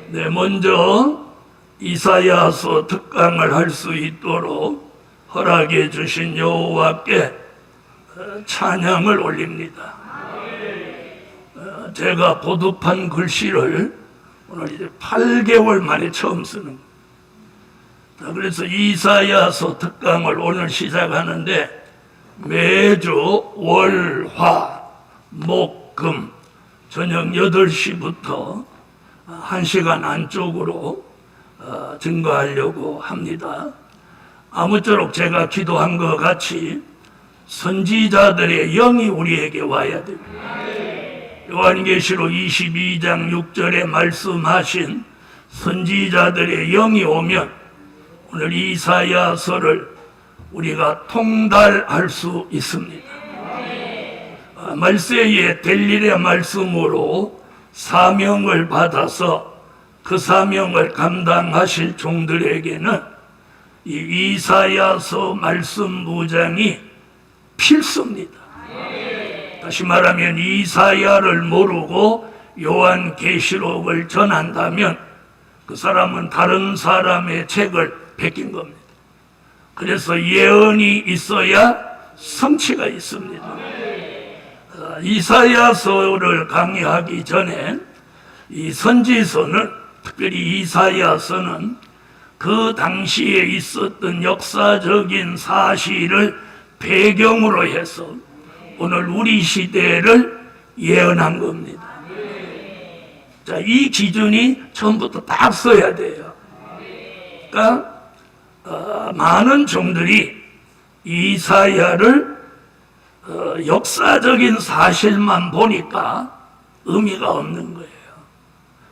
네, 먼저 이사야서 특강을 할 수 있도록 허락해 주신 여호와께 찬양을 올립니다. 제가 보급한 글씨를 오늘 이제 8개월 만에 처음 쓰는 거예요. 그래서 이사야서 특강을 오늘 시작하는데 매주 월, 화, 목, 금 저녁 8시부터 1시간 안쪽으로 증거하려고 합니다. 아무쪼록 제가 기도한 것 같이 선지자들의 영이 우리에게 와야 됩니다. 요한계시록 22장 6절에 말씀하신 선지자들의 영이 오면 오늘 이사야서를 우리가 통달할 수 있습니다. 말세에 될 일의 말씀으로 사명을 받아서 그 사명을 감당하실 종들에게는 이 이사야서 말씀 무장이 필수입니다. 다시 말하면 이사야를 모르고 요한계시록을 전한다면 그 사람은 다른 사람의 책을 베낀 겁니다. 그래서 예언이 있어야 성취가 있습니다. 이사야서를 강의하기 전에 이 선지서는, 특별히 이사야서는 그 당시에 있었던 역사적인 사실을 배경으로 해서 오늘 우리 시대를 예언한 겁니다. 자, 이 기준이 처음부터 딱 써야 돼요. 그러니까 많은 종들이 이사야를 역사적인 사실만 보니까 의미가 없는 거예요.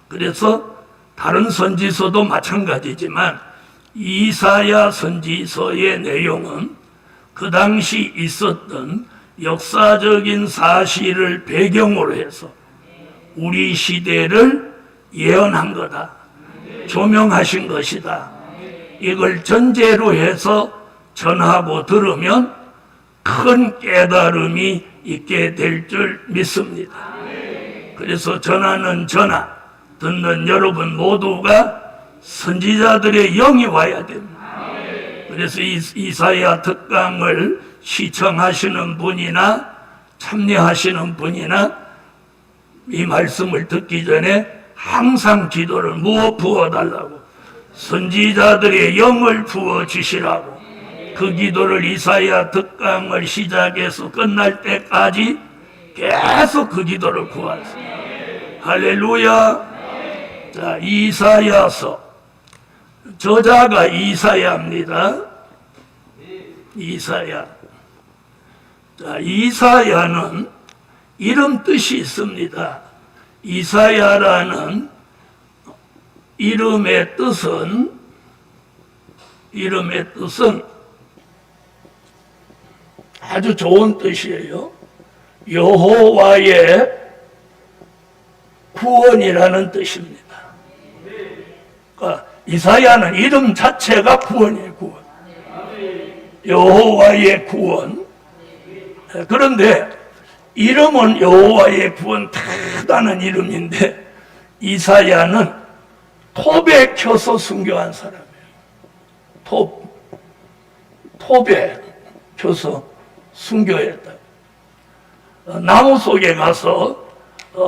그래서 다른 선지서도 마찬가지지만 이사야 선지서의 내용은 그 당시 있었던 역사적인 사실을 배경으로 해서 우리 시대를 예언한 거다. 조명하신 것이다. 이걸 전제로 해서 전하고 들으면 큰 깨달음이 있게 될 줄 믿습니다. 그래서 전하는 전하, 듣는 여러분 모두가 선지자들의 영이 와야 됩니다. 그래서 이사야 특강을 시청하시는 분이나 참여하시는 분이나 이 말씀을 듣기 전에 항상 기도를 무엇 부어달라고, 선지자들의 영을 부어주시라고, 그 기도를 이사야 특강을 시작해서 끝날 때까지 계속 그 기도를 구하세요. 할렐루야. 자, 이사야서 저자가 이사야입니다. 이사야. 자, 이사야는 이름 뜻이 있습니다. 이사야라는 이름의 뜻은 아주 좋은 뜻이에요. 여호와의 구원이라는 뜻입니다. 그러니까 이사야는 이름 자체가 구원이에요. 구원. 여호와의 구원. 그런데 이름은 여호와의 구원 대단한 이름인데 이사야는 톱에 켜서 순교한 사람이에요. 톱에 켜서 순교했다. 나무 속에 가서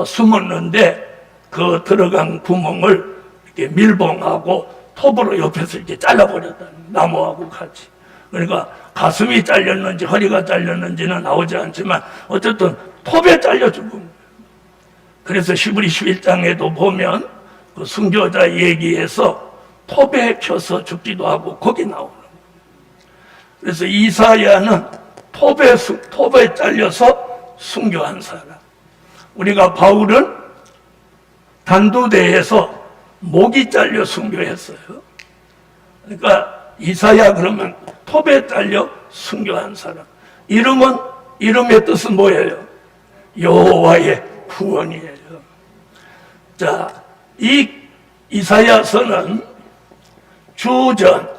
숨었는데 그 들어간 구멍을 이렇게 밀봉하고 톱으로 옆에서 이렇게 잘라버렸다. 나무하고 같이. 그러니까 가슴이 잘렸는지 허리가 잘렸는지는 나오지 않지만 어쨌든 톱에 잘려 죽은 거예요. 그래서 히브리 11장에도 보면 그 순교자 얘기에서 톱에 켜서 죽기도 하고 거기 나오는 거예요. 그래서 이사야는 톱에 잘려서 순교한 사람. 우리가 바울은 단두대에서 목이 잘려 순교했어요. 그러니까 이사야 그러면 톱에 잘려 순교한 사람. 이름의 뜻은 뭐예요? 여호와의 구원이에요. 자, 이 이사야서는 주전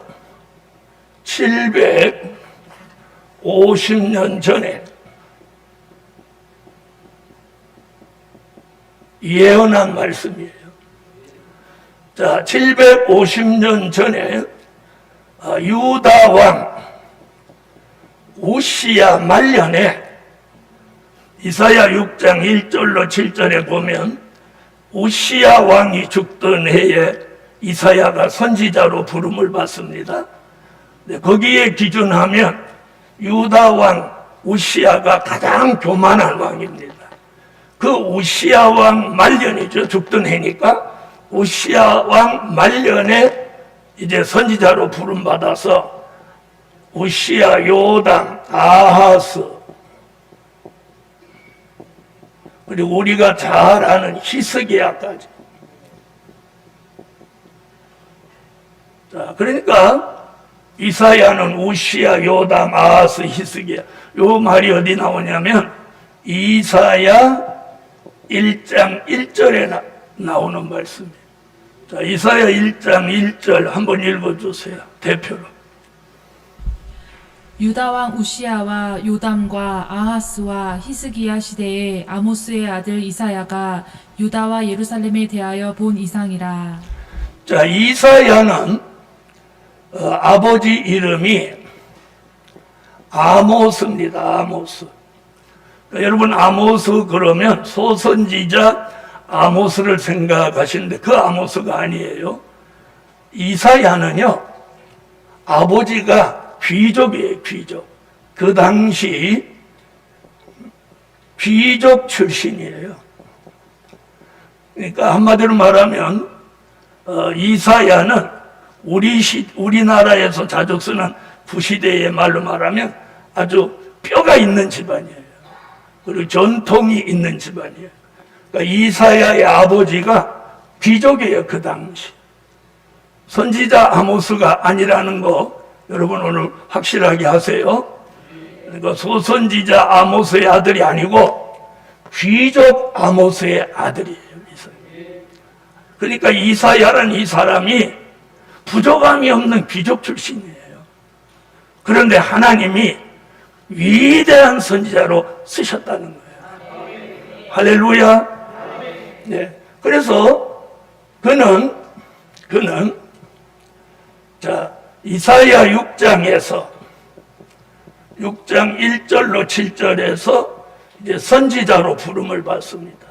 750년 전에 예언한 말씀이에요. 자, 750년 전에 유다 왕 우시야 말년에 이사야 6장 1절로 7절에 보면 우시야 왕이 죽던 해에 이사야가 선지자로 부름을 받습니다. 거기에 기준하면 유다 왕 우시야가 가장 교만한 왕입니다. 그 우시야 왕 말년이죠. 죽던 해니까 우시야 왕 말년에 이제 선지자로 부름 받아서 우시야, 요담, 아하스, 그리고 우리가 잘 아는 히스기야까지. 자, 그러니까 이사야는 우시야, 요담, 아하스, 히스기야. 요 말이 어디 나오냐면 이사야 1장 1절에 나오는 말씀이에요. 자, 이사야 1장 1절 한번 읽어주세요. 대표로. 유다 왕 우시야와 요담과 아하스와 히스기야 시대에 아모스의 아들 이사야가 유다와 예루살렘에 대하여 본 이상이라. 자, 이사야는 아버지 이름이 아모스입니다. 아모스. 그러니까 여러분 아모스 그러면 소선지자 아모스를 생각하시는데 그 아모스가 아니에요. 이사야는요, 아버지가 귀족이에요. 귀족. 그 당시 귀족 출신이에요. 그러니까 한마디로 말하면 이사야는 우리나라에서 자주 쓰는 구시대의 말로 말하면 아주 뼈가 있는 집안이에요. 그리고 전통이 있는 집안이에요. 그러니까 이사야의 아버지가 귀족이에요. 그 당시. 선지자 아모스가 아니라는 거 여러분 오늘 확실하게 하세요. 그러니까 소선지자 아모스의 아들이 아니고 귀족 아모스의 아들이에요. 그러니까 이사야라는 이 사람이 부족함이 없는 귀족 출신이에요. 그런데 하나님이 위대한 선지자로 쓰셨다는 거예요. 할렐루야. 네. 그래서 그는 자, 이사야 6장에서 6장 1절로 7절에서 이제 선지자로 부름을 받습니다.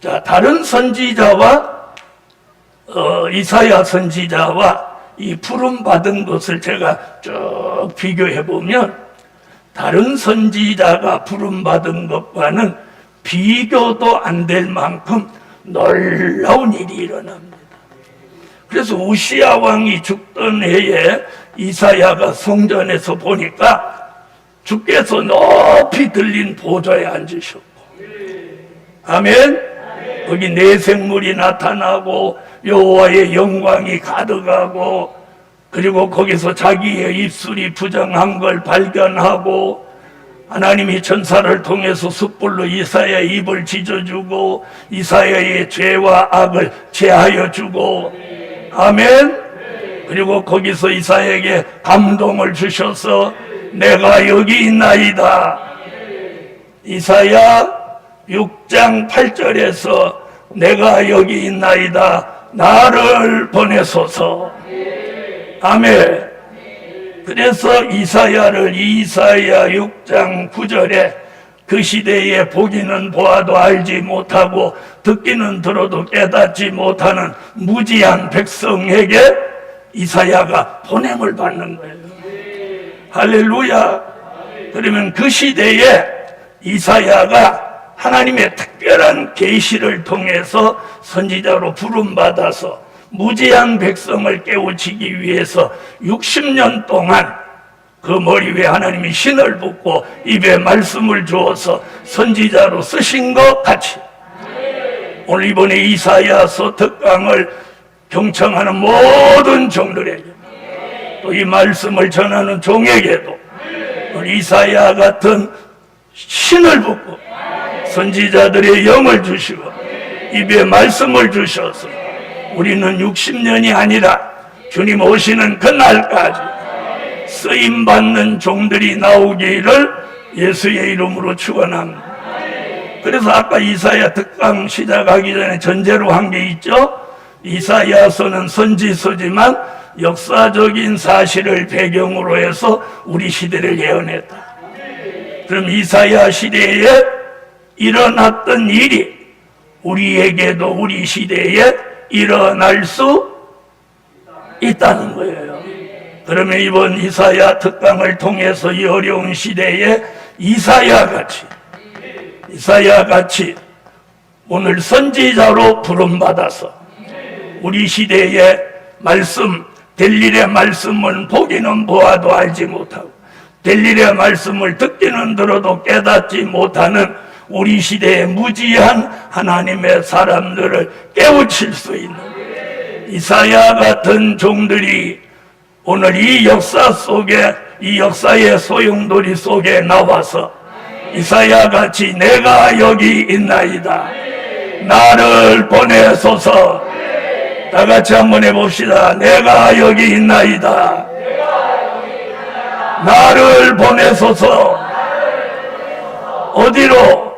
자, 다른 선지자와 이사야 선지자와 이 부름 받은 것을 제가 쭉 비교해 보면 다른 선지자가 부름 받은 것과는 비교도 안 될 만큼 놀라운 일이 일어납니다. 그래서 우시야 왕이 죽던 해에 이사야가 성전에서 보니까 주께서 높이 들린 보좌에 앉으셨고, 아멘. 거기 내생물이 나타나고 여호와의 영광이 가득하고, 그리고 거기서 자기의 입술이 부정한 걸 발견하고, 하나님이 천사를 통해서 숯불로 이사야의 입을 찢어주고 이사야의 죄와 악을 제하여 주고, 아멘. 그리고 거기서 이사야에게 감동을 주셔서 내가 여기 있나이다. 이사야 6장 8절에서 내가 여기 있나이다. 나를 보내소서. 아멘. 그래서 이사야를 이사야 6장 9절에 그 시대에 보기는 보아도 알지 못하고 듣기는 들어도 깨닫지 못하는 무지한 백성에게 이사야가 보냄을 받는 거예요. 할렐루야. 그러면 그 시대에 이사야가 하나님의 특별한 계시를 통해서 선지자로 부름받아서 무지한 백성을 깨우치기 위해서 60년 동안 그 머리 위에 하나님이 신을 붓고 입에 말씀을 주어서 선지자로 쓰신 것 같이 오늘 이번에 이사야서 특강을 경청하는 모든 종들에게 또 이 말씀을 전하는 종에게도 이사야 같은 신을 붓고 선지자들의 영을 주시고 입에 말씀을 주셔서 우리는 60년이 아니라 주님 오시는 그날까지 쓰임받는 종들이 나오기를 예수의 이름으로 축원합니다. 그래서 아까 이사야 특강 시작하기 전에 전제로 한 게 있죠. 이사야서는 선지서지만 역사적인 사실을 배경으로 해서 우리 시대를 예언했다. 그럼 이사야 시대에 일어났던 일이 우리에게도 우리 시대에 일어날 수 있다는 거예요. 그러면 이번 이사야 특강을 통해서 이 어려운 시대에 이사야 같이 오늘 선지자로 부름받아서 우리 시대의 말씀, 될 일의 말씀은 보기는 보아도 알지 못하고 될 일의 말씀을 듣기는 들어도 깨닫지 못하는 우리 시대의 무지한 하나님의 사람들을 깨우칠 수 있는 이사야 같은 종들이 오늘 이 역사 속에, 이 역사의 소용돌이 속에 나와서 이사야 같이 내가 여기 있나이다, 나를 보내소서. 다 같이 한번 해봅시다. 내가 여기 있나이다, 나를 보내소서. 어디로?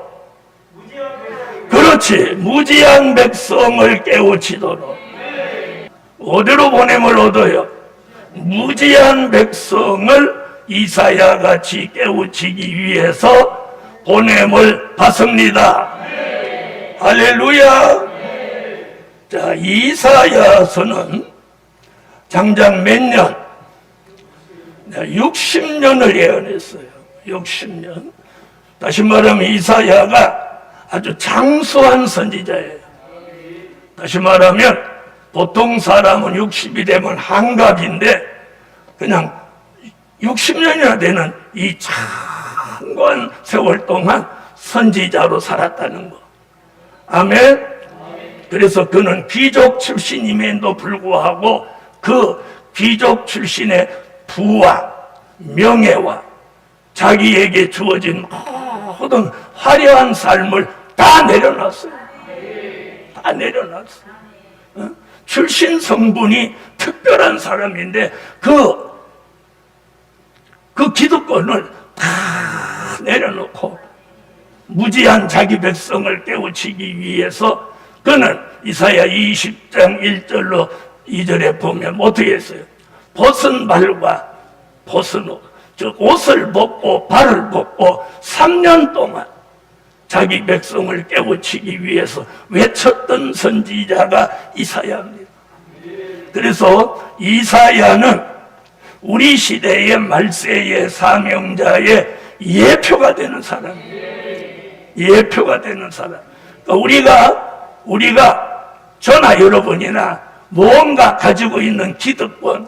그렇지, 무지한 백성을 깨우치도록. 어디로 보냄을 얻어요? 무지한 백성을 이사야 같이 깨우치기 위해서 보냄을 받습니다. 할렐루야. 자, 이사야서는 장장 몇 년? 60년을 예언했어요. 60년. 다시 말하면 이사야가 아주 장수한 선지자예요. 다시 말하면 보통 사람은 60이 되면 한갑인데 그냥 60년이나 되는 이 장관 세월 동안 선지자로 살았다는 거. 아멘. 그래서 그는 귀족 출신임에도 불구하고 그 귀족 출신의 부와 명예와 자기에게 주어진 모든 화려한 삶을 다 내려놨어요. 다 내려놨어요. 출신 성분이 특별한 사람인데 그 기득권을 다 내려놓고 무지한 자기 백성을 깨우치기 위해서 그는 이사야 20장 1절로 2절에 보면 어떻게 했어요? 벗은 발과 벗은 옷, 즉 옷을 벗고 발을 벗고 3년 동안 자기 백성을 깨우치기 위해서 외쳤던 선지자가 이사야입니다. 그래서 이사야는 우리 시대의 말세의 사명자의 예표가 되는 사람이에요. 예표가 되는 사람. 그러니까 우리가 저나 여러분이나 무언가 가지고 있는 기득권,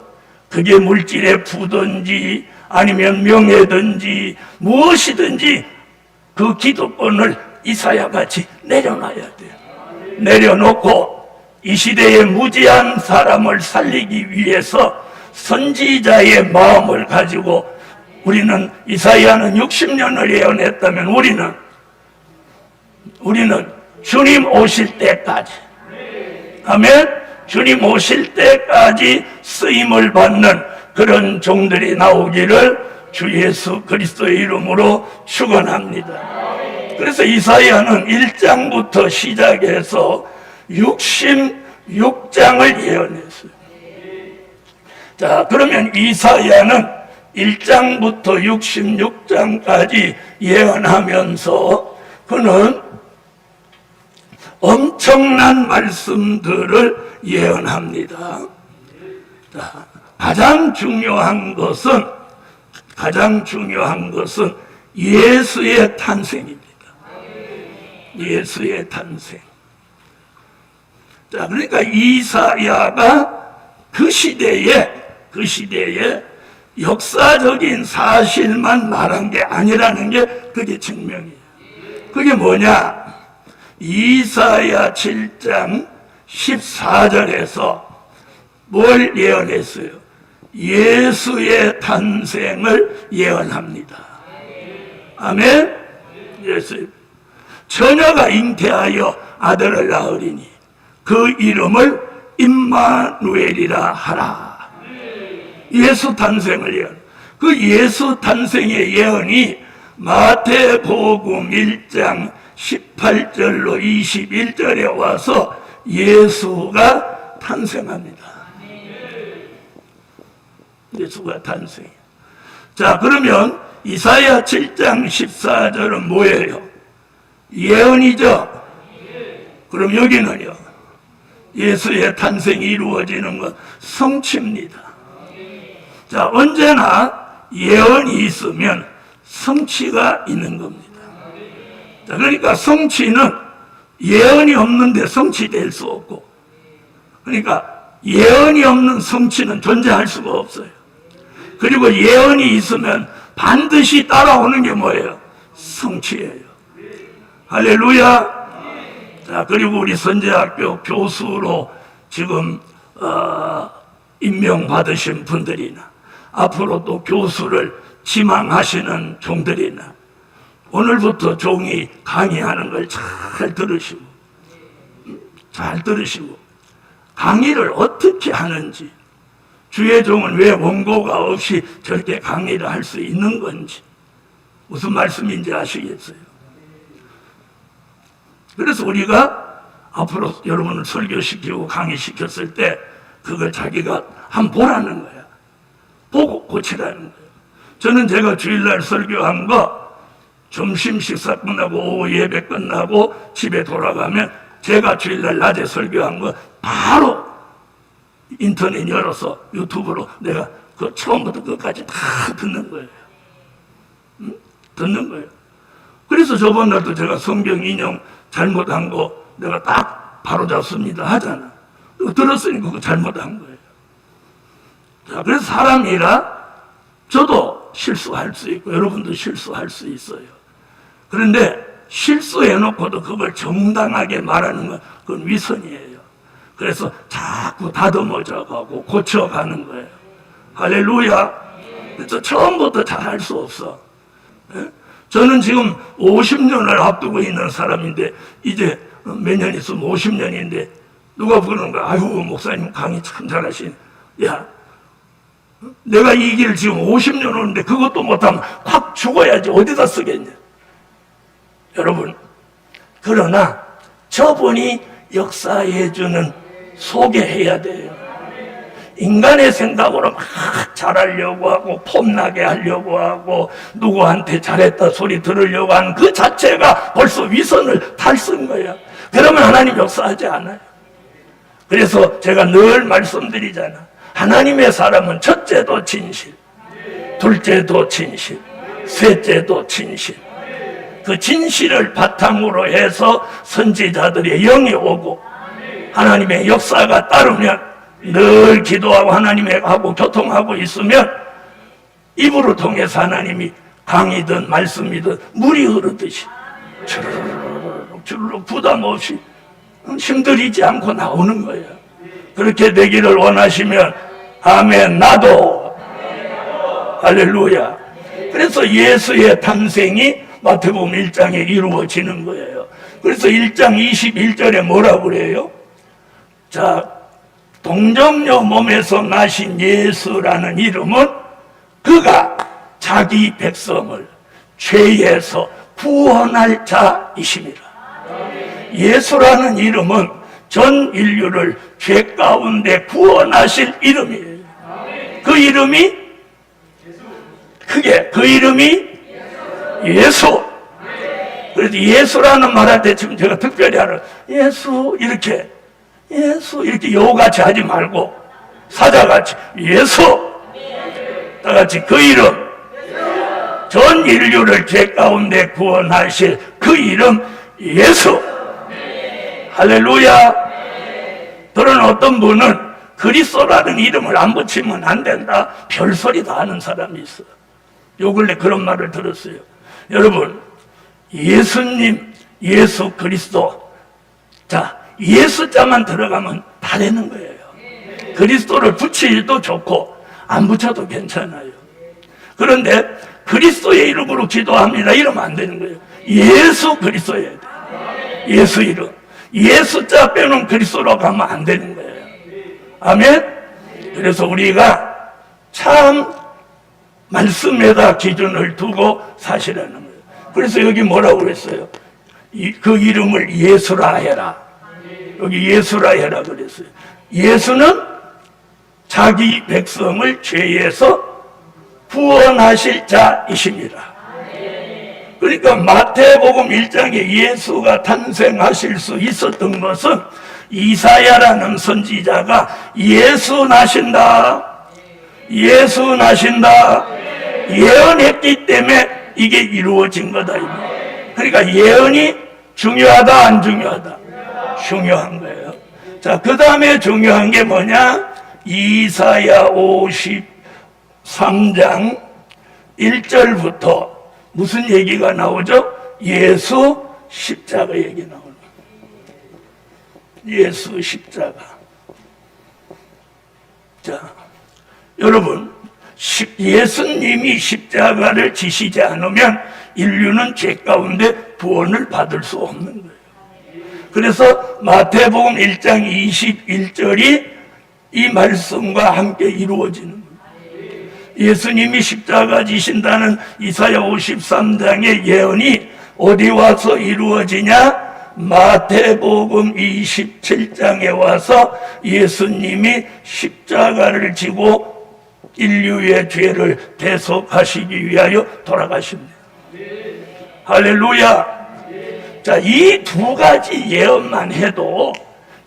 그게 물질의 부든지 아니면 명예든지 무엇이든지 그 기득권을 이사야같이 내려놔야 돼요. 내려놓고 이 시대의 무지한 사람을 살리기 위해서 선지자의 마음을 가지고 우리는 이사야는 60년을 예언했다면 우리는 주님 오실 때까지, 아멘, 주님 오실 때까지 쓰임을 받는 그런 종들이 나오기를 주 예수 그리스도의 이름으로 축원합니다. 그래서 이사야는 1장부터 시작해서 66장을 예언했어요. 자, 그러면 이사야는 1장부터 66장까지 예언하면서 그는 엄청난 말씀들을 예언합니다. 자, 가장 중요한 것은 예수의 탄생입니다. 예수의 탄생. 자, 그러니까 이사야가 그 시대에 역사적인 사실만 말한 게 아니라는 게 그게 증명이에요. 그게 뭐냐? 이사야 7장 14절에서 뭘 예언했어요? 예수의 탄생을 예언합니다. 아멘? 예수. 처녀가 잉태하여 아들을 낳으리니 그 이름을 임마누엘이라 하라. 예수 탄생을 예언. 그 예수 탄생의 예언이 마태복음 1장 18절로 21절에 와서 예수가 탄생합니다. 예수가 탄생. 자, 그러면 이사야 7장 14절은 뭐예요? 예언이죠. 그럼 여기는요, 예수의 탄생이 이루어지는 건 성취입니다. 자, 언제나 예언이 있으면 성취가 있는 겁니다. 자, 그러니까 성취는 예언이 없는데 성취될 수 없고, 그러니까 예언이 없는 성취는 존재할 수가 없어요. 그리고 예언이 있으면 반드시 따라오는 게 뭐예요? 성취예요. 할렐루야. 자, 그리고 우리 선제학교 교수로 지금 임명받으신 분들이나 앞으로 또 교수를 지망하시는 종들이나 오늘부터 종이 강의하는 걸 잘 들으시고 강의를 어떻게 하는지, 주의 종은 왜 원고가 없이 저렇게 강의를 할 수 있는 건지, 무슨 말씀인지 아시겠어요? 그래서 우리가 앞으로 여러분을 설교시키고 강의시켰을 때 그걸 자기가 한번 보라는 거야. 보고 고치라는 거야. 저는 제가 주일날 설교한 거 점심 식사 끝나고 오후 예배 끝나고 집에 돌아가면 제가 주일날 낮에 설교한 거 바로 인터넷 열어서 유튜브로 내가 그 처음부터 끝까지 다 듣는 거예요. 듣는 거예요. 그래서 저번 날도 제가 성경 인용 잘못한 거 내가 딱 바로 잡습니다 하잖아. 들었으니까 그거 잘못한 거예요. 자, 그래서 사람이라 저도 실수할 수 있고 여러분도 실수할 수 있어요. 그런데 실수해놓고도 그걸 정당하게 말하는 건 그건 위선이에요. 그래서 자꾸 다듬어져가고 고쳐가는 거예요. 할렐루야. 그래서 처음부터 잘할 수 없어. 예? 저는 지금 50년을 앞두고 있는 사람인데 이제 몇 년 있으면 50년인데 누가 그러는 거야. 아유, 목사님 강의 참 잘하시네. 야, 내가 이 길 지금 50년 오는데 그것도 못하면 확 죽어야지 어디다 쓰겠냐. 여러분, 그러나 저분이 역사해주는 소개해야 돼요. 인간의 생각으로 막 잘하려고 하고 폼나게 하려고 하고 누구한테 잘했다 소리 들으려고 하는 그 자체가 벌써 위선을 탈쓴 거야. 그러면 하나님 역사하지 않아요. 그래서 제가 늘 말씀드리잖아. 하나님의 사람은 첫째도 진실, 둘째도 진실, 셋째도 진실. 그 진실을 바탕으로 해서 선지자들의 영이 오고 하나님의 역사가 따르면 늘 기도하고 하나님하고 교통하고 있으면 입으로 통해서 하나님이 강이든 말씀이든 물이 흐르듯이 주르륵 부담 없이 힘들이지 않고 나오는 거예요. 그렇게 되기를 원하시면 아멘. 나도 할렐루야. 그래서 예수의 탄생이 마태복음 1장에 이루어지는 거예요. 그래서 1장 21절에 뭐라고 그래요? 자, 동정녀 몸에서 나신 예수라는 이름은 그가 자기 백성을 죄에서 구원할 자이심이라. 예수라는 이름은 전 인류를 죄 가운데 구원하실 이름이에요. 그 이름이 크게 그 이름이 예수. 그래서 예수라는 말할 때 지금 제가 특별히 하는 예수 이렇게 여우같이 하지 말고 사자같이 예수 다같이 그 이름 전 인류를 죄 가운데 구원하실 그 이름 예수. 할렐루야. 그러나 어떤 분은 그리스도라는 이름을 안 붙이면 안 된다 별소리 다 하는 사람이 있어. 요 근래 그런 말을 들었어요. 여러분, 예수님, 예수 그리스도, 자, 예수자만 들어가면 다 되는 거예요. 그리스도를 붙이도 좋고 안 붙여도 괜찮아요. 그런데 그리스도의 이름으로 기도합니다 이러면 안 되는 거예요. 예수 그리스도여야 돼요. 예수 이름. 예수자 빼놓은 그리스도로 가면 안 되는 거예요. 아멘. 그래서 우리가 참 말씀에다 기준을 두고 사시라는 거예요. 그래서 여기 뭐라고 그랬어요? 그 이름을 예수라 해라. 여기 예수라 해라 그랬어요. 예수는 자기 백성을 죄에서 구원하실 자이십니다. 그러니까 마태복음 1장에 예수가 탄생하실 수 있었던 것은 이사야라는 선지자가 예수 나신다, 예수 나신다 예언했기 때문에 이게 이루어진 거다. 그러니까 예언이 중요하다 안 중요하다? 중요한 거예요. 자, 그 다음에 중요한 게 뭐냐? 이사야 53장 1절부터 무슨 얘기가 나오죠? 예수 십자가 얘기 나오는 거예요. 예수 십자가. 자, 여러분, 예수님이 십자가를 지시지 않으면 인류는 죄 가운데 구원을 받을 수 없는 거예요. 그래서 마태복음 1장 21절이 이 말씀과 함께 이루어지는 거예요. 예수님이 십자가 지신다는 이사야 53장의 예언이 어디 와서 이루어지냐? 마태복음 27장에 와서 예수님이 십자가를 지고 인류의 죄를 대속하시기 위하여 돌아가십니다. 할렐루야. 자, 이 두 가지 예언만 해도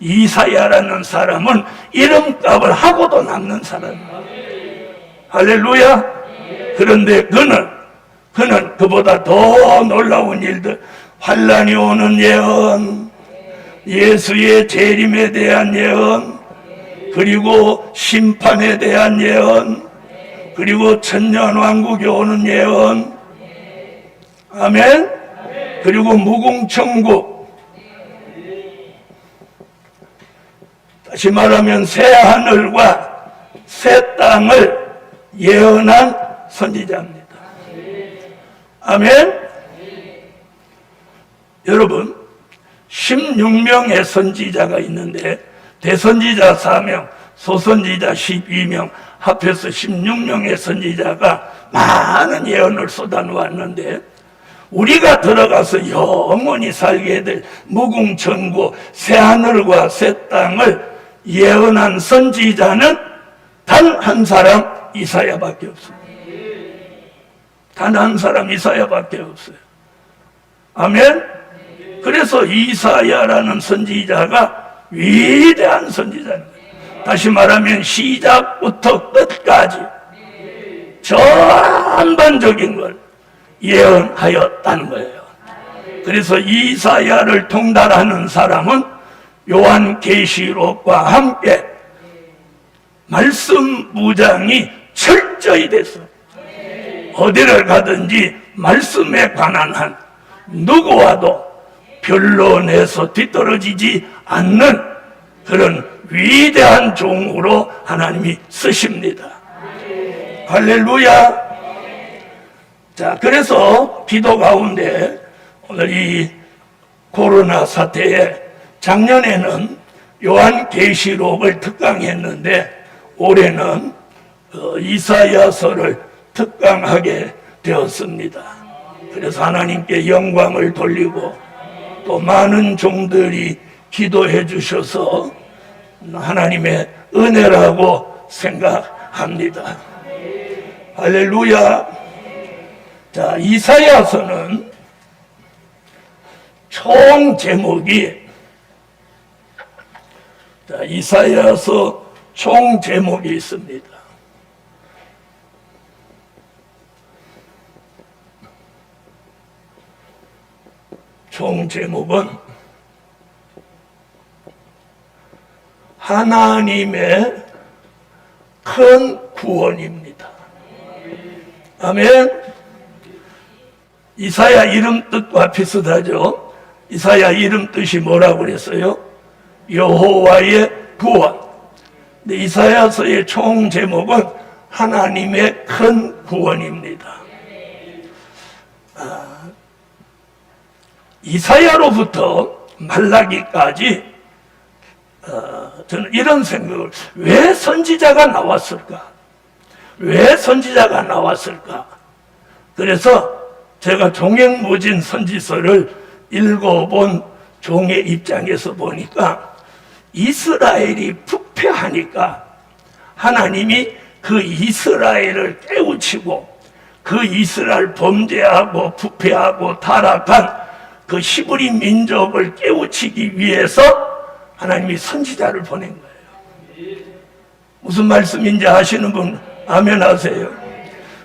이사야라는 사람은 이름값을 하고도 남는 사람이에요. 할렐루야. 그런데 그는 그보다 더 놀라운 일들, 환란이 오는 예언, 예수의 재림에 대한 예언, 그리고 심판에 대한 예언, 그리고 천년왕국이 오는 예언, 아멘. 그리고 무궁천국, 다시 말하면 새 하늘과 새 땅을 예언한 선지자입니다. 아멘. 여러분, 16명의 선지자가 있는데 대선지자 4명, 소선지자 12명, 합해서 16명의 선지자가 많은 예언을 쏟아놓았는데 우리가 들어가서 영원히 살게 될 무궁천국, 새하늘과 새 땅을 예언한 선지자는 단 한 사람 이사야밖에 없습니다. 단 한 사람 이사야밖에 없어요. 아멘. 그래서 이사야라는 선지자가 위대한 선지자입니다. 다시 말하면 시작부터 끝까지 전반적인 걸 예언하였다는 거예요. 그래서 이사야를 통달하는 사람은 요한계시록과 함께 말씀 무장이 철저히 돼서 어디를 가든지 말씀에 관한 한 누구와도 변론에서 뒤떨어지지 않는 그런 위대한 종으로 하나님이 쓰십니다. 할렐루야. 자, 그래서 기도 가운데 오늘 이 코로나 사태에 작년에는 요한계시록을 특강했는데 올해는 이사야서를 특강하게 되었습니다. 그래서 하나님께 영광을 돌리고 또 많은 종들이 기도해 주셔서 하나님의 은혜라고 생각합니다. 할렐루야. 자, 이사야서는 총 제목이, 자, 이사야서 총 제목이 있습니다. 총 제목은 하나님의 큰 구원입니다. 아멘. 이사야 이름 뜻과 비슷하죠. 이사야 이름 뜻이 뭐라고 그랬어요? 여호와의 구원. 근데 이사야서의 총 제목은 하나님의 큰 구원입니다. 이사야로부터 말라기까지 저는 이런 생각을, 왜 선지자가 나왔을까? 왜 선지자가 나왔을까? 그래서 제가 종횡무진 선지서를 읽어본 종의 입장에서 보니까 이스라엘이 부패하니까 하나님이 그 이스라엘을 깨우치고 그 이스라엘 범죄하고 부패하고 타락한 그 히브리 민족을 깨우치기 위해서 하나님이 선지자를 보낸 거예요. 무슨 말씀인지 아시는 분 아멘 하세요.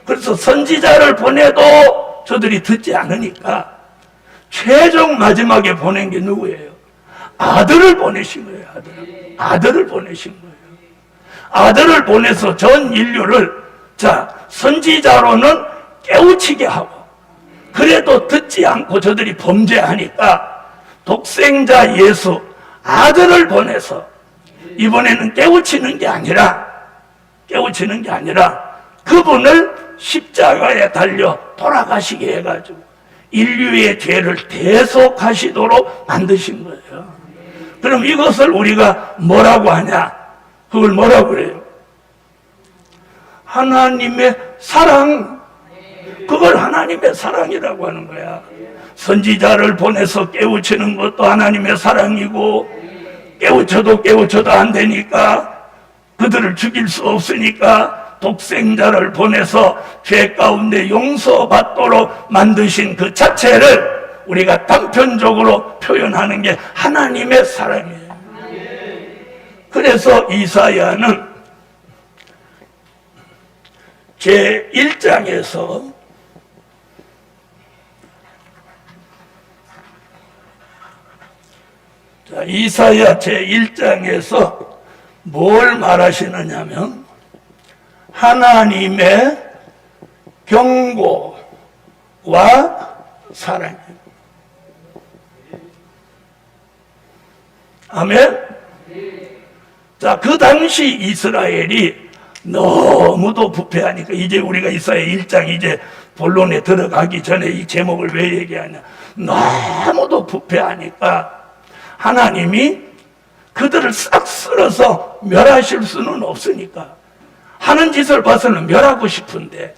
그래서 선지자를 보내도 저들이 듣지 않으니까 최종 마지막에 보낸 게 누구예요? 아들을 보내신 거예요. 아들을 보내신 거예요. 아들을 보내서 전 인류를 선지자로는 깨우치게 하고, 그래도 듣지 않고 저들이 범죄하니까 독생자 예수 아들을 보내서 이번에는 깨우치는 게 아니라 그분을 십자가에 달려 돌아가시게 해가지고 인류의 죄를 대속하시도록 만드신 거예요. 그럼 이것을 우리가 뭐라고 하냐? 그걸 뭐라고 그래요? 하나님의 사랑. 그걸 하나님의 사랑이라고 하는 거야. 선지자를 보내서 깨우치는 것도 하나님의 사랑이고, 깨우쳐도 안 되니까, 그들을 죽일 수 없으니까 독생자를 보내서 죄 가운데 용서받도록 만드신 그 자체를 우리가 단편적으로 표현하는 게 하나님의 사랑이에요. 그래서 이사야는 제1장에서 이사야 제1장에서 뭘 말하시느냐면 하나님의 경고와 사랑이에요. 아멘. 그 당시 이스라엘이 너무도 부패하니까, 이제 우리가 이사야 1장 이제 본론에 들어가기 전에 이 제목을 왜 얘기하냐? 너무도 부패하니까 하나님이 그들을 싹 쓸어서 멸하실 수는 없으니까 하는 짓을 봐서는 멸하고 싶은데,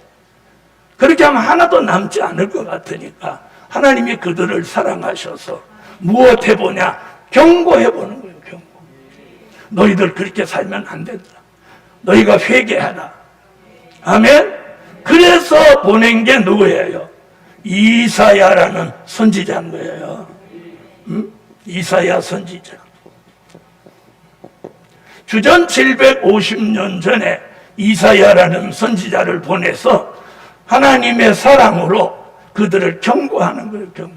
그렇게 하면 하나도 남지 않을 것 같으니까 하나님이 그들을 사랑하셔서 무엇 해보냐? 경고해보는 거예요. 경고. 너희들 그렇게 살면 안 된다. 너희가 회개하라. 아멘. 그래서 보낸 게 누구예요? 이사야라는 선지자인 거예요. 이사야 선지자. 주전 750년 전에 이사야라는 선지자를 보내서 하나님의 사랑으로 그들을 경고하는 거예요. 경고.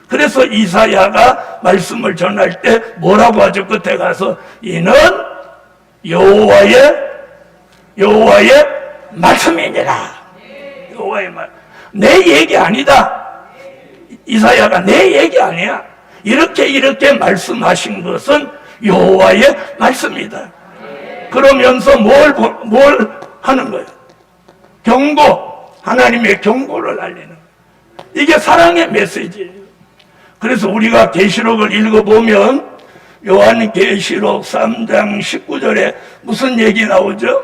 그래서 이사야가 말씀을 전할 때 뭐라고 하죠? 끝에 가서 이는 여호와의 말씀이니라. 여호와의 말. 내 얘기 아니다. 이사야가 내 얘기 아니야. 이렇게 말씀하신 것은 여호와의 말씀이다. 그러면서 뭘 하는 거예요? 경고. 하나님의 경고를 알리는 거예요. 이게 사랑의 메시지예요. 그래서 우리가 계시록을 읽어보면 요한계시록 3장 19절에 무슨 얘기 나오죠?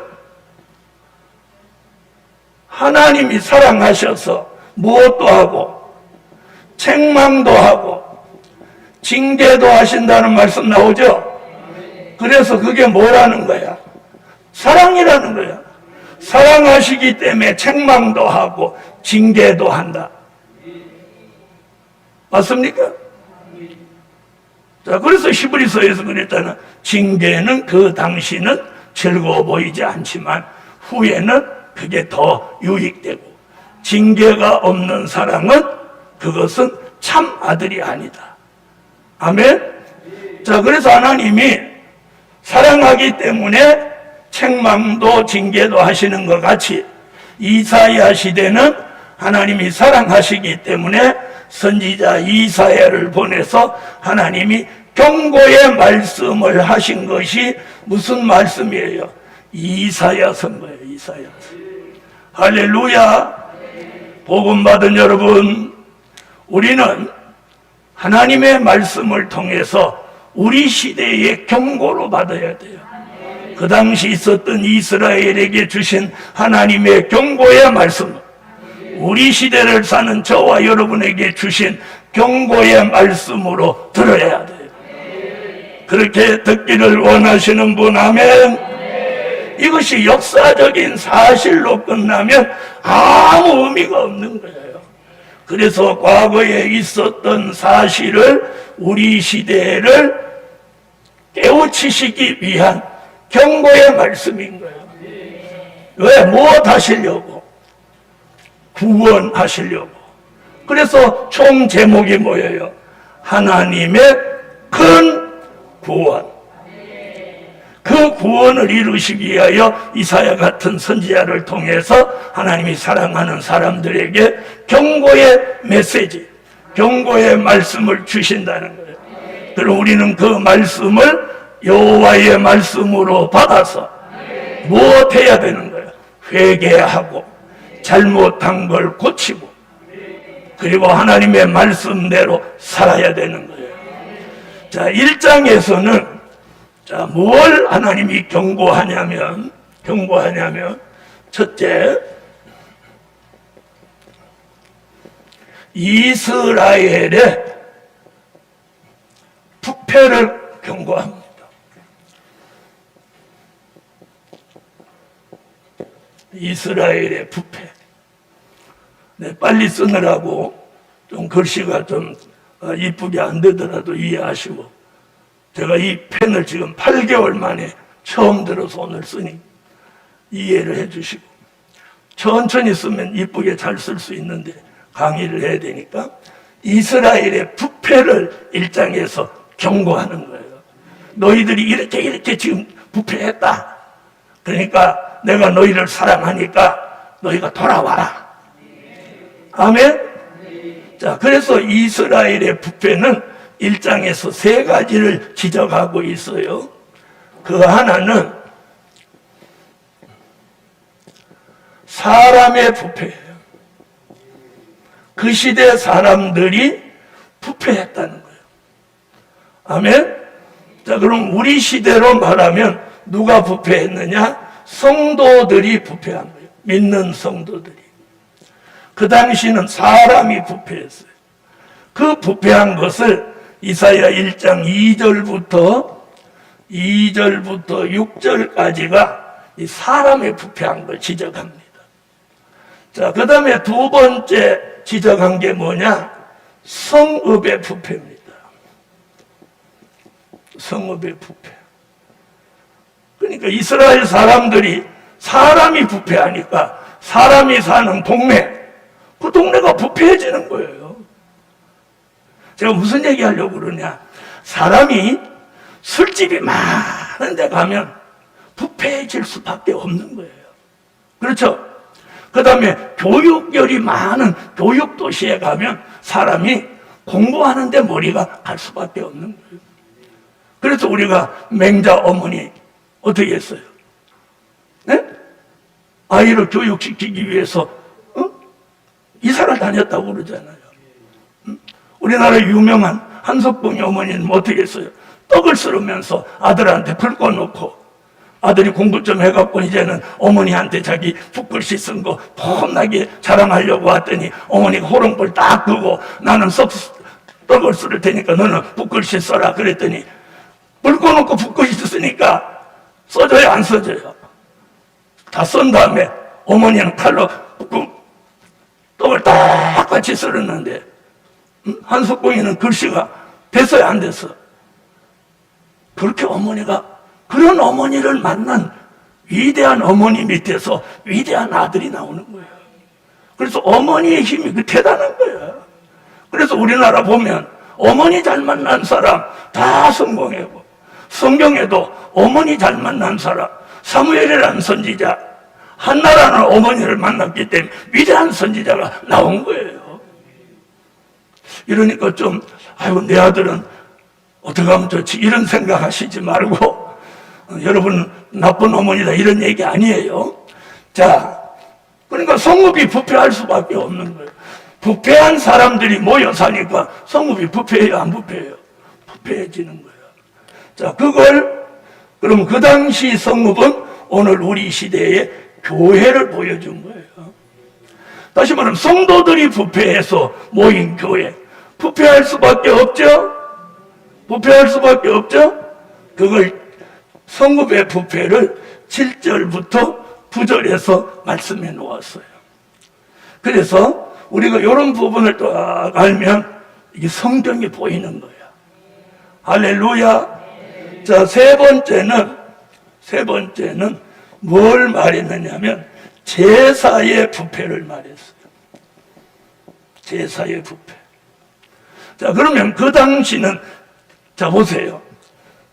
하나님이 사랑하셔서 무엇도 하고 책망도 하고 징계도 하신다는 말씀 나오죠? 그래서 그게 뭐라는 거야? 사랑이라는 거야. 사랑하시기 때문에 책망도 하고 징계도 한다. 맞습니까? 그래서 히브리서에서 그랬잖아. 징계는 그 당시는 즐거워 보이지 않지만 후에는 그게 더 유익되고, 징계가 없는 사랑은 그것은 참 아들이 아니다. 아멘. 그래서 하나님이 사랑하기 때문에 책망도 징계도 하시는 것 같이 이사야 시대는 하나님이 사랑하시기 때문에 선지자 이사야를 보내서 하나님이 경고의 말씀을 하신 것이 무슨 말씀이에요? 이사야 선거예요. 이사야. 할렐루야. 복음 받은 여러분, 우리는 하나님의 말씀을 통해서 우리 시대의 경고로 받아야 돼요. 그 당시 있었던 이스라엘에게 주신 하나님의 경고의 말씀, 우리 시대를 사는 저와 여러분에게 주신 경고의 말씀으로 들어야 돼요. 그렇게 듣기를 원하시는 분, 아멘. 이것이 역사적인 사실로 끝나면 아무 의미가 없는 거예요. 그래서 과거에 있었던 사실을 우리 시대를 깨우치시기 위한 경고의 말씀인 거예요. 왜? 무엇 하시려고? 구원하시려고. 그래서 총 제목이 뭐예요? 하나님의 큰 구원. 그 구원을 이루시기 위하여 이사야 같은 선지자를 통해서 하나님이 사랑하는 사람들에게 경고의 메시지, 경고의 말씀을 주신다는 거예요. 그럼 우리는 그 말씀을 여호와의 말씀으로 받아서 무엇 해야 되는 거예요? 회개하고 잘못한 걸 고치고 그리고 하나님의 말씀대로 살아야 되는 거예요. 자, 1장에서는 자, 뭘 하나님이 경고하냐면 첫째, 이스라엘의 부패를 경고합니다. 이스라엘의 부패. 네, 빨리 쓰느라고 좀 글씨가 좀 이쁘게 안 되더라도 이해하시고, 제가 이 펜을 지금 8개월 만에 처음 들어서 오늘 쓰니 이해를 해주시고, 천천히 쓰면 이쁘게 잘 쓸 수 있는데 강의를 해야 되니까 이스라엘의 부패를 1장에서 경고하는 거예요. 너희들이 이렇게 지금 부패했다. 그러니까 내가 너희를 사랑하니까 너희가 돌아와라. 아멘? 자, 그래서 이스라엘의 부패는 1장에서 3가지를 지적하고 있어요. 그 하나는 사람의 부패예요. 그 시대 사람들이 부패했다는 거예요. 아멘? 자, 그럼 우리 시대로 말하면 누가 부패했느냐? 성도들이 부패한 거예요. 믿는 성도들이. 그 당시는 사람이 부패했어요. 그 부패한 것을 이사야 1장 2절부터 6절까지가 이 사람의 부패한 걸 지적합니다. 자, 그 다음에 두 번째 지적한 게 뭐냐? 성읍의 부패입니다. 성읍의 부패. 그러니까 이스라엘 사람들이 사람이 부패하니까 사람이 사는 동네, 그 동네가 부패해지는 거예요. 제가 무슨 얘기 하려고 그러냐? 사람이 술집이 많은 데 가면 부패해질 수밖에 없는 거예요. 그렇죠? 그 다음에 교육열이 많은 교육도시에 가면 사람이 공부하는데 머리가 갈 수밖에 없는 거예요. 그래서 우리가 맹자 어머니 어떻게 했어요? 네? 아이를 교육시키기 위해서 이사를 다녔다고 그러잖아요. 우리나라 유명한 한석봉이 어머니는 어떻게 했어요? 떡을 썰으면서 아들한테 불 꺼놓고 아들이 공부 좀 해갖고 이제는 어머니한테 자기 붓글씨 쓴 거 폼나게 자랑하려고 왔더니 어머니가 호롱불 딱 끄고 나는 떡을 썰을 테니까 너는 붓글씨 써라 그랬더니 불 꺼놓고 붓글씨 쓰니까 써져요 안 써져요? 다 쓴 다음에 어머니는 칼로 떡을 딱 같이 썰었는데 한석봉이는 글씨가 됐어요 안 됐어? 그렇게 어머니가 그런 어머니를 만난 위대한 어머니 밑에서 위대한 아들이 나오는 거예요. 그래서 어머니의 힘이 그 대단한 거예요. 그래서 우리나라 보면 어머니 잘 만난 사람 다 성공하고 성경에도 어머니 잘 만난 사람 사무엘이라는 선지자 한나라는 어머니를 만났기 때문에 위대한 선지자가 나온 거예요. 이러니까 좀 아이고 내 아들은 어떻게 하면 좋지 이런 생각하시지 말고 여러분 나쁜 어머니다 이런 얘기 아니에요. 자, 그러니까 성읍이 부패할 수밖에 없는 거예요. 부패한 사람들이 모여 사니까 성읍이 부패해요 안 부패해요? 부패해지는 거예요. 자, 그럼 그 당시 성읍은 오늘 우리 시대의 교회를 보여준 거예요. 다시 말하면 성도들이 부패해서 모인 교회, 부패할 수밖에 없죠? 부패할 수밖에 없죠? 그걸 성읍의 부패를 7절부터 9절에서 말씀해 놓았어요. 그래서 우리가 이런 부분을 딱 알면 이게 성경이 보이는 거야. 할렐루야. 자, 세 번째는 뭘 말했느냐면 제사의 부패를 말했어요. 제사의 부패. 자, 그러면 그 당시는, 자, 보세요.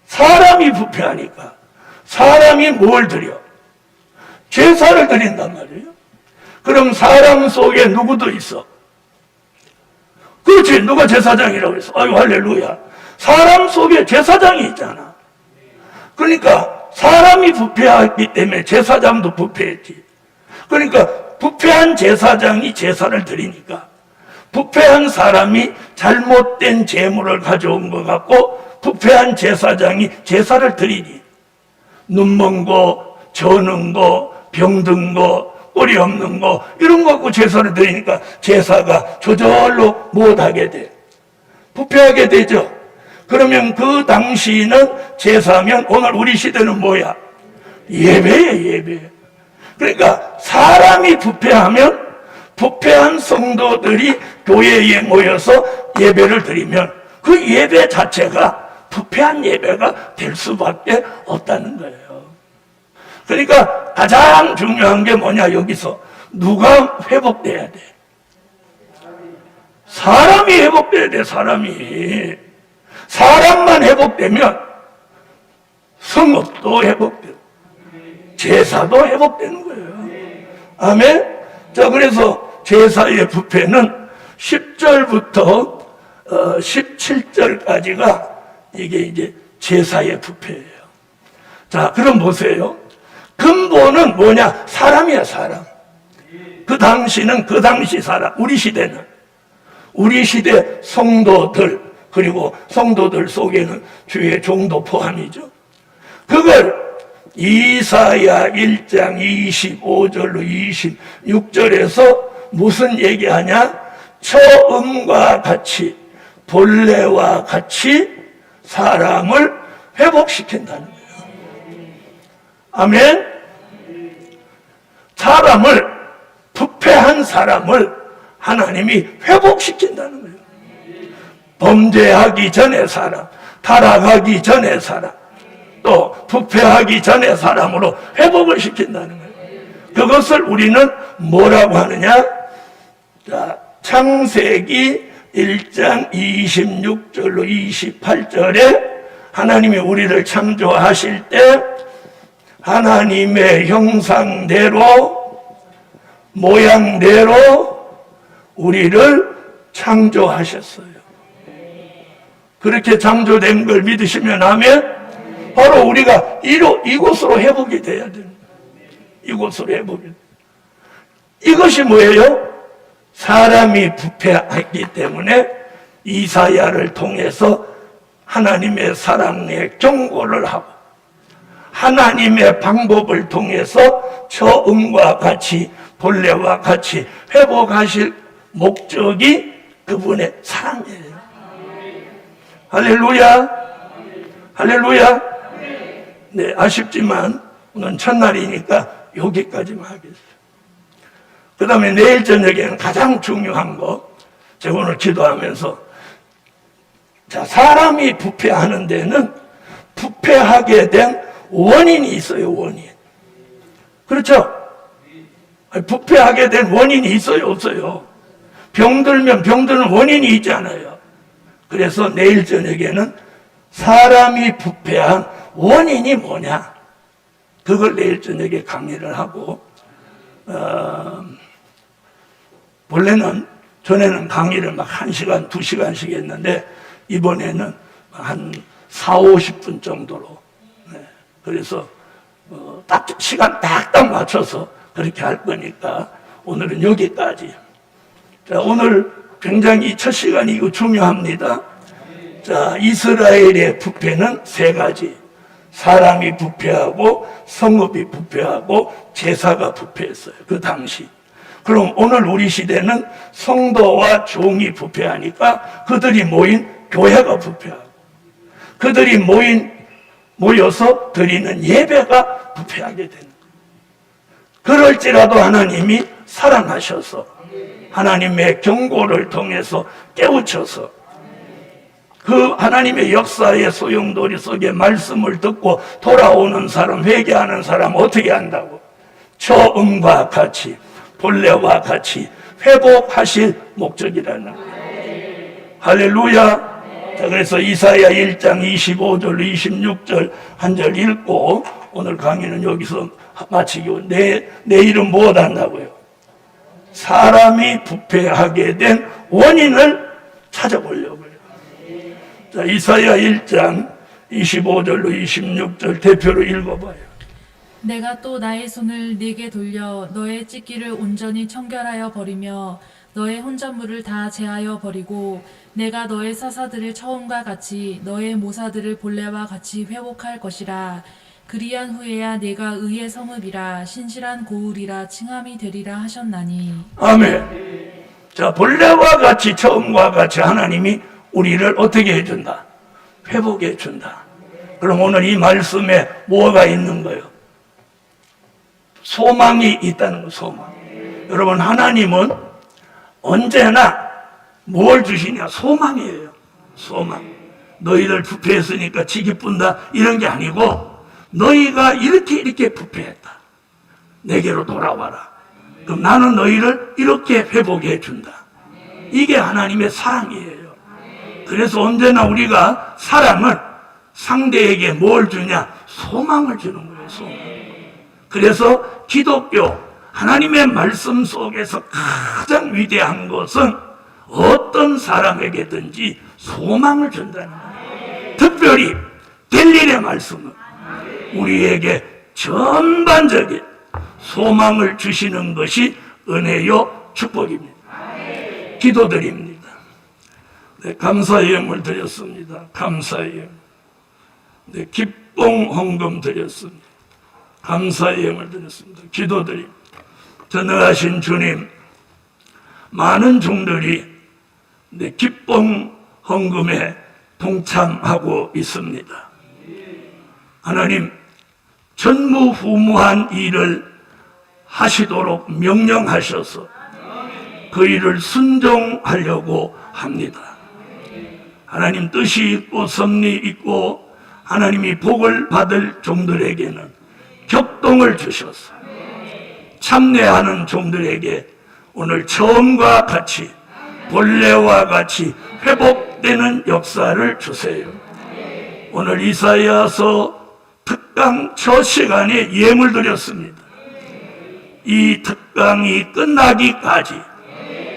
사람이 부패하니까 사람이 뭘 드려? 제사를 드린단 말이에요. 그럼 사람 속에 누구도 있어? 그렇지, 누가 제사장이라고 했어? 아유, 할렐루야. 사람 속에 제사장이 있잖아. 그러니까 사람이 부패했기 때문에 제사장도 부패했지. 그러니까 부패한 제사장이 제사를 드리니까 부패한 사람이 잘못된 재물을 가져온 것 같고 부패한 제사장이 제사를 드리니 눈먼 거, 저는 거, 병든 거, 꼬리 없는 거 이런 거 갖고 제사를 드리니까 제사가 저절로 못하게 돼. 부패하게 되죠. 그러면 그 당시는 제사면 오늘 우리 시대는 뭐야? 예배예요, 예배. 그러니까 사람이 부패하면 부패한 성도들이 교회에 모여서 예배를 드리면 그 예배 자체가 부패한 예배가 될 수밖에 없다는 거예요. 그러니까 가장 중요한 게 뭐냐, 여기서 누가 회복돼야 돼? 사람이 회복돼야 돼. 사람만 회복되면 성읍도 회복되고 제사도 회복되는 거예요. 아멘. 자, 그래서 제사의 부패는 10절부터 17절까지가 이게 이제 제사의 부패예요. 자, 그럼 보세요. 근본은 뭐냐? 사람이야, 사람. 그 당시는 그 당시 사람, 우리 시대는 우리 시대 성도들, 그리고 성도들 속에는 주의 종도 포함이죠. 그걸 이사야 1장 25절로 26절에서 무슨 얘기하냐? 처음과 같이 본래와 같이 사람을 회복시킨다는 거예요. 아멘. 사람을, 부패한 사람을 하나님이 회복시킨다는 거예요. 범죄하기 전에 사람, 타락하기 전에 사람, 또 부패하기 전에 사람으로 회복을 시킨다는 거예요. 그것을 우리는 뭐라고 하느냐? 자, 창세기 1장 26절로 28절에 하나님이 우리를 창조하실 때 하나님의 형상대로 모양대로 우리를 창조하셨어요. 그렇게 창조된 걸 믿으시면 하면 바로 우리가 이곳으로 회복이 돼야 됩니다. 이곳으로 회복이 돼요. 이것이 뭐예요? 사람이 부패했기 때문에 이사야를 통해서 하나님의 사랑의 경고를 하고 하나님의 방법을 통해서 처음과 같이 본래와 같이 회복하실 목적이 그분의 사랑이에요. 할렐루야. 할렐루야. 네, 아쉽지만 오늘 첫날이니까 여기까지만 하겠습니다. 그 다음에 내일 저녁에는 가장 중요한 거, 제가 오늘 기도하면서, 자, 사람이 부패하는 데는 부패하게 된 원인이 있어요, 원인. 그렇죠? 부패하게 된 원인이 있어요, 없어요? 병들면 병드는 원인이 있잖아요. 그래서 내일 저녁에는 사람이 부패한 원인이 뭐냐? 그걸 내일 저녁에 강의를 하고, 원래는 전에는 강의를 막 1시간, 2시간씩 했는데 이번에는 한 4, 50분 정도로. 네. 그래서 딱 시간 딱딱 맞춰서 그렇게 할 거니까 오늘은 여기까지. 자, 오늘 굉장히 첫 시간이 이거 중요합니다. 자, 이스라엘의 부패는 3가지. 사람이 부패하고 성읍이 부패하고 제사가 부패했어요. 그 당시. 그럼 오늘 우리 시대는 성도와 종이 부패하니까 그들이 모인 교회가 부패하고, 그들이 모여서 드리는 예배가 부패하게 되는 거예요. 그럴지라도 하나님이 사랑하셔서 하나님의 경고를 통해서 깨우쳐서 그 하나님의 역사의 소용돌이 속에 말씀을 듣고 돌아오는 사람, 회개하는 사람 어떻게 한다고? 처음과 같이, 본래와 같이 회복하실 목적이라는 거예요. 할렐루야. 자, 그래서 이사야 1장 25절 26절 한 절 읽고 오늘 강의는 여기서 마치고, 내일은 무엇 한다고요? 사람이 부패하게 된 원인을 찾아보려고요. 자, 이사야 1장 25절로 26절 대표로 읽어봐요. 내가 또 나의 손을 네게 돌려 너의 찢기를 온전히 청결하여 버리며 너의 혼전물을 다 제하여 버리고 내가 너의 사사들을 처음과 같이 너의 모사들을 본래와 같이 회복할 것이라. 그리한 후에야 내가 의의 성읍이라 신실한 고을이라 칭함이 되리라 하셨나니. 아멘. 자, 본래와 같이 처음과 같이 하나님이 우리를 어떻게 해준다? 회복해 준다. 그럼 오늘 이 말씀에 뭐가 있는 거예요? 소망이 있다는 거, 소망. 여러분, 하나님은 언제나 뭘 주시냐? 소망이에요. 소망. 너희들 부패했으니까 지 기쁜다 이런 게 아니고, 너희가 이렇게 부패했다. 내게로 돌아와라. 그럼 나는 너희를 이렇게 회복해 준다. 이게 하나님의 사랑이에요. 그래서 언제나 우리가 사랑은 상대에게 뭘 주냐? 소망을 주는 거예요. 소망. 그래서 기독교 하나님의 말씀 속에서 가장 위대한 것은 어떤 사람에게든지 소망을 준다는 거예요. 특별히 될 일의 말씀은 우리에게 전반적인 소망을 주시는 것이 은혜요 축복입니다. 기도드립니다. 네, 감사의 예물 드렸습니다. 감사의 예물. 네, 기쁨 헌금 드렸습니다. 감사의 예물 드렸습니다. 기도드립니다. 전능하신 주님, 많은 종들이 네, 기쁨 헌금에 동참하고 있습니다. 하나님, 전무후무한 일을 하시도록 명령하셔서 그 일을 순종하려고 합니다. 하나님 뜻이 있고 섭리 있고 하나님이 복을 받을 종들에게는 격동을 주셔서 참내하는 종들에게 오늘 처음과 같이 본래와 같이 회복되는 역사를 주세요. 오늘 이사야서 특강 첫 시간에 예물 드렸습니다. 이 특강이 끝나기까지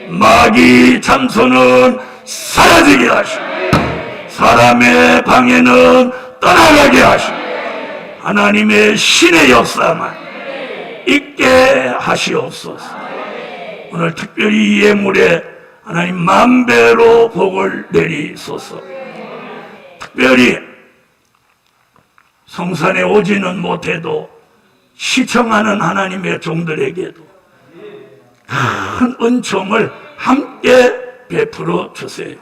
마귀 참소는 사라지게 하시고 사람의 방해는 떠나가게 하시고 하나님의 신의 역사만 있게 하시옵소서. 오늘 특별히 이 예물에 하나님 만배로 복을 내리소서. 특별히 성산에 오지는 못해도 시청하는 하나님의 종들에게도 큰 은총을 함께 베풀어 주세요.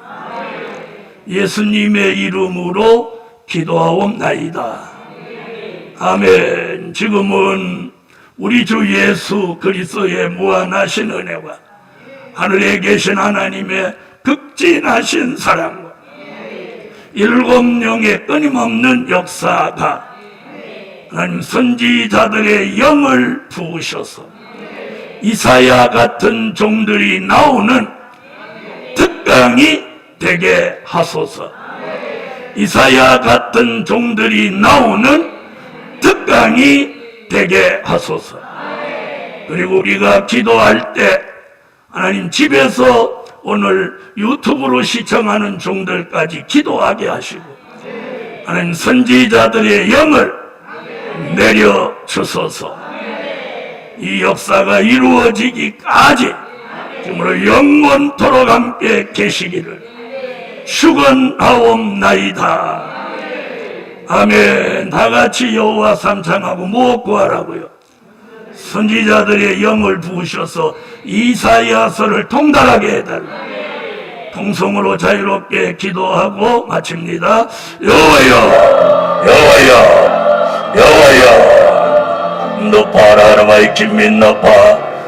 예수님의 이름으로 기도하옵나이다. 아멘. 지금은 우리 주 예수 그리스도의 무한하신 은혜와 하늘에 계신 하나님의 극진하신 사랑과 일곱 영의 끊임없는 역사가 하나님 선지자들의 영을 부으셔서 이사야 같은 종들이 나오는 특강이 되게 하소서. 이사야 같은 종들이 나오는 특강이 되게 하소서. 그리고 우리가 기도할 때 하나님 집에서 오늘 유튜브로 시청하는 종들까지 기도하게 하시고 하나님 선지자들의 영을 내려 주소서. 이 역사가 이루어지기까지 정말로 영원토록 함께 계시기를 축원하옵나이다. 아멘. 다 같이 여호와 삼창하고 무엇 구하라고요? 선지자들의 영을 부으셔서 이사야서를 통달하게 해달라. 통성으로 자유롭게 기도하고 마칩니다. 여호와여, 여호와여, 여호와여, 높아라 하나님의 김민 높아